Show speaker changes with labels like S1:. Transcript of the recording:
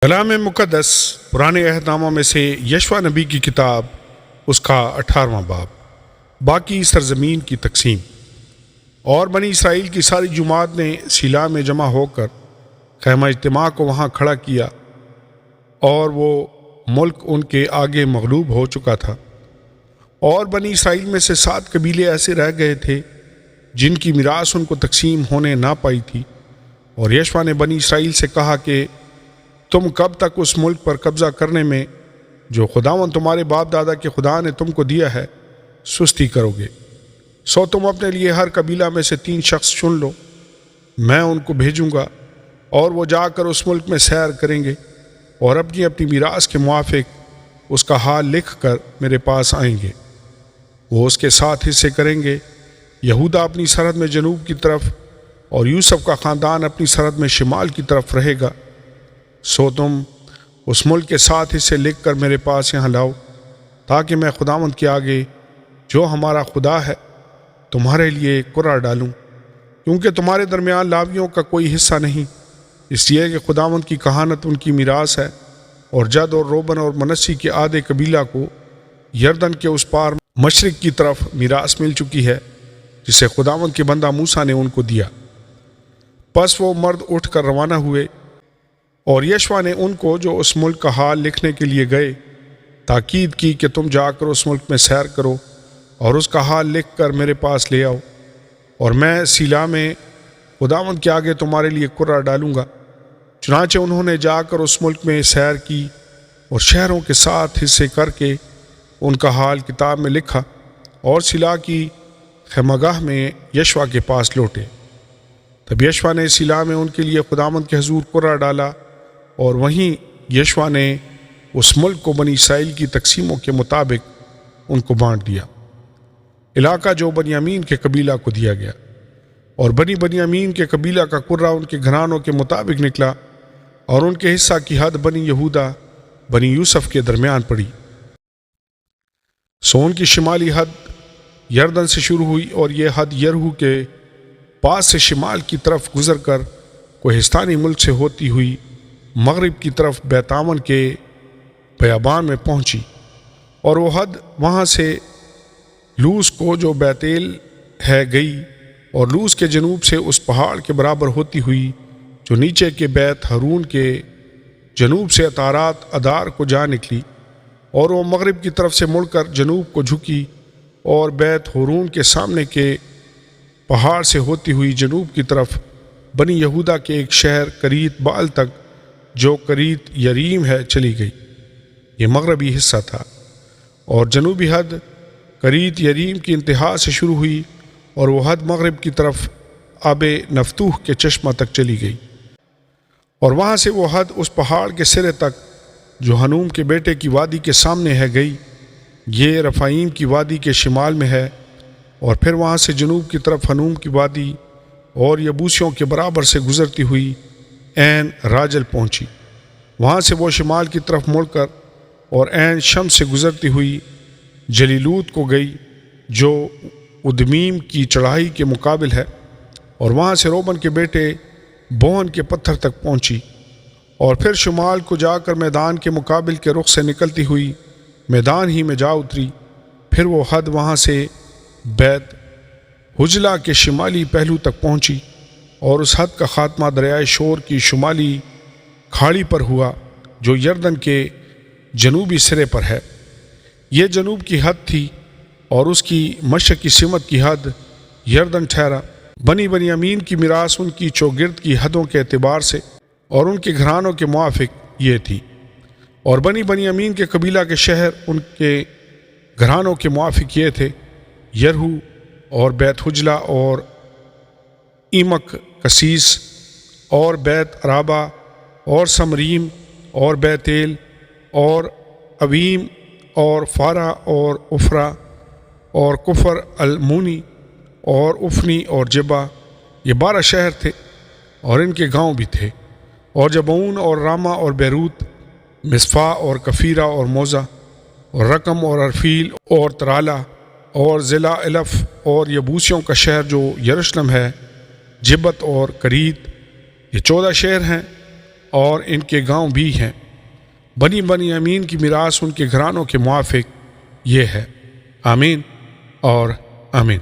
S1: کلام مقدس پرانے عہد نامہ میں سے یشوع نبی کی کتاب اس کا 18واں باب، باقی سرزمین کی تقسیم۔ اور بنی اسرائیل کی ساری جماعت نے سیلا میں جمع ہو کر خیمہ اجتماع کو وہاں کھڑا کیا، اور وہ ملک ان کے آگے مغلوب ہو چکا تھا۔ اور بنی اسرائیل میں سے 7 قبیلے ایسے رہ گئے تھے جن کی میراث ان کو تقسیم ہونے نہ پائی تھی۔ اور یشوع نے بنی اسرائیل سے کہا کہ تم کب تک اس ملک پر قبضہ کرنے میں جو خداوند تمہارے باپ دادا کے خدا نے تم کو دیا ہے سستی کرو گے؟ سو تم اپنے لیے ہر قبیلہ میں سے 3 شخص چن لو، میں ان کو بھیجوں گا، اور وہ جا کر اس ملک میں سیر کریں گے اور اپنی اپنی میراث کے موافق اس کا حال لکھ کر میرے پاس آئیں گے۔ وہ اس کے 7 حصے کریں گے، یہودا اپنی سرحد میں جنوب کی طرف اور یوسف کا خاندان اپنی سرحد میں شمال کی طرف رہے گا۔ سو تم اس ملک کے 7 حصے لکھ کر میرے پاس یہاں لاؤ، تاکہ میں خداوند کے آگے جو ہمارا خدا ہے تمہارے لیے قرعہ ڈالوں، کیونکہ تمہارے درمیان لاویوں کا کوئی حصہ نہیں، اس لیے کہ خداوند کی کہانت ان کی میراث ہے۔ اور جد اور روبن اور منسی کے آدھے قبیلہ کو یردن کے اس پار مشرق کی طرف میراث مل چکی ہے، جسے خداوند کے بندہ موسیٰ نے ان کو دیا۔ پس وہ مرد اٹھ کر روانہ ہوئے، اور یشوع نے ان کو جو اس ملک کا حال لکھنے کے لیے گئے تاکید کی کہ تم جا کر اس ملک میں سیر کرو اور اس کا حال لکھ کر میرے پاس لے آؤ، اور میں سیلا میں خداوند کے آگے تمہارے لیے قرعہ ڈالوں گا۔ چنانچہ انہوں نے جا کر اس ملک میں سیر کی اور شہروں کے 7 حصے کر کے ان کا حال کتاب میں لکھا، اور سیلا کی خیمگاہ میں یشوع کے پاس لوٹے۔ تب یشوع نے سیلا میں ان کے لیے خداوند کے حضور قرعہ ڈالا، اور وہیں یشوع نے اس ملک کو بنی اسرائیل کی تقسیموں کے مطابق ان کو بانٹ دیا، علاقہ جو بنیامین کے قبیلہ کو دیا گیا۔ اور بنیامین کے قبیلہ کا قرعہ ان کے گھرانوں کے مطابق نکلا، اور ان کے حصہ کی حد بنی یہودا بنی یوسف کے درمیان پڑی۔ سو ان کی شمالی حد یردن سے شروع ہوئی، اور یہ حد یرہو کے پاس سے شمال کی طرف گزر کر کوہستانی ملک سے ہوتی ہوئی مغرب کی طرف بیتامن کے بیابان میں پہنچی، اور وہ حد وہاں سے لوز کو جو بیتیل ہے گئی، اور لوز کے جنوب سے اس پہاڑ کے برابر ہوتی ہوئی جو نیچے کے بیت ہارون کے جنوب سے اطارات ادار کو جا نکلی، اور وہ مغرب کی طرف سے مڑ کر جنوب کو جھکی، اور بیت ہارون کے سامنے کے پہاڑ سے ہوتی ہوئی جنوب کی طرف بنی یہودا کے ایک شہر کریت بال تک جو کریت یریم ہے چلی گئی۔ یہ مغربی حصہ تھا، اور جنوبی حد کریت یریم کی انتہا سے شروع ہوئی، اور وہ حد مغرب کی طرف آب نفتوح کے چشمہ تک چلی گئی، اور وہاں سے وہ حد اس پہاڑ کے سرے تک جو ہنوم کے بیٹے کی وادی کے سامنے ہے گئی، یہ رفائیم کی وادی کے شمال میں ہے۔ اور پھر وہاں سے جنوب کی طرف ہنوم کی وادی اور یبوسیوں کے برابر سے گزرتی ہوئی عین راجل پہنچی، وہاں سے وہ شمال کی طرف مڑ کر اور عین شمس سے گزرتی ہوئی جلیلوت کو گئی جو ادمیم کی چڑھائی کے مقابل ہے، اور وہاں سے روبن کے بیٹے بوہن کے پتھر تک پہنچی، اور پھر شمال کو جا کر میدان کے مقابل کے رخ سے نکلتی ہوئی میدان ہی میں جا اتری۔ پھر وہ حد وہاں سے بیت حجلہ کے شمالی پہلو تک پہنچی، اور اس حد کا خاتمہ دریائے شور کی شمالی کھاڑی پر ہوا جو یردن کے جنوبی سرے پر ہے۔ یہ جنوب کی حد تھی، اور اس کی مشرقی سمت کی حد یردن ٹھہرا۔ بنیامین کی میراث ان کی چوگرد کی حدوں کے اعتبار سے اور ان کے گھرانوں کے موافق یہ تھی، اور بنیامین کے قبیلہ کے شہر ان کے گھرانوں کے موافق یہ تھے: یرہو اور بیت حجلہ اور ایمک کسیس اور بیت عرابہ اور سمریم اور بیتیل اور اویم اور فارا اور افرا اور کفر المونی اور افنی اور جبا۔ یہ 12 شہر تھے، اور ان کے گاؤں بھی تھے، اور جبعون اور راما اور بیروت، مصفا اور کفیرہ اور موزہ اور رقم اور ارفیل اور ترالہ اور ضلع الف اور یبوسیوں کا شہر جو یروشلم ہے، جبت اور کریت۔ یہ 14 شہر ہیں، اور ان کے گاؤں بھی ہیں۔ بنی بنیامین کی میراث ان کے گھرانوں کے موافق یہ ہے۔ آمین اور آمین۔